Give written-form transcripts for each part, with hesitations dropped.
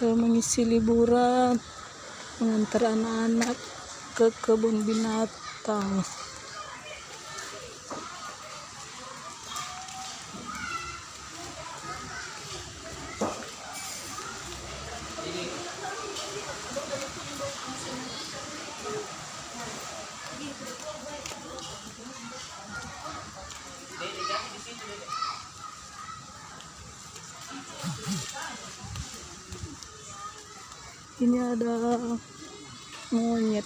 mengisi liburan, mengantar anak-anak ke kebun binatang. Ini ada monyet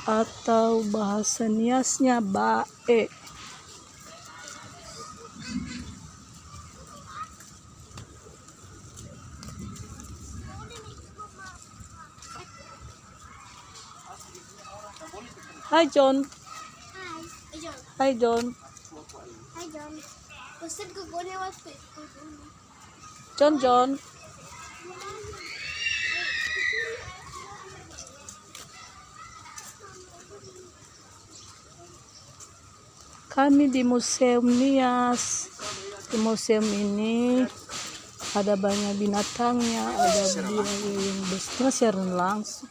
atau bahasa niasnya bae. Hai John. Hai John. Hai John. Ustad ko ko niya waktu. John. Kami di Museum Nias. Di museum ini ada banyak binatangnya, ada buaya yang besar langsung.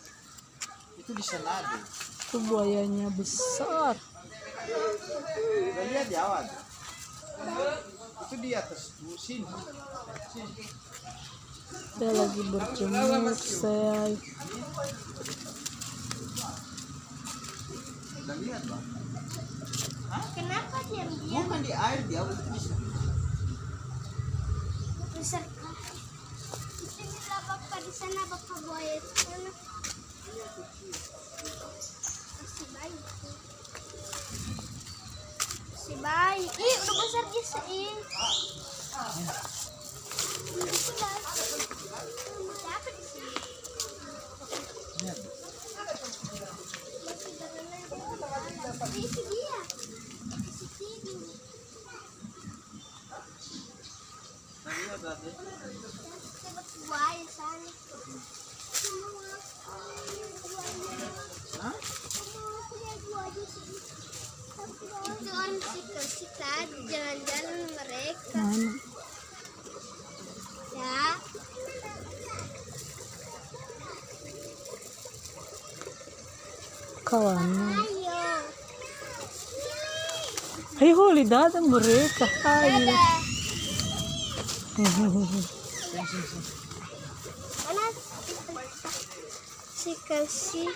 Itu di Senado. Itu buayanya besar. Udah lihat di awal. Itu di atas sini. Saya lagi berjemur, saya Udah lihat, Bang. Kenapa diam-diam Bukan di air, di awal itu bisa. besar kan? Inilah bapak di sana, bapak buaya di sana. Masih baik. Masih baik. Ih, udah besar dia sih. Siapa di sini? Lihat. Itu dia. Di sini. Lihat berarti. Buaya sana. Hah? Itu orang sikat jalan-jalan mereka. mana? Ya. Kawannya. Ayo. Ayo Holi, datang mereka. Ayo. Mana si kasih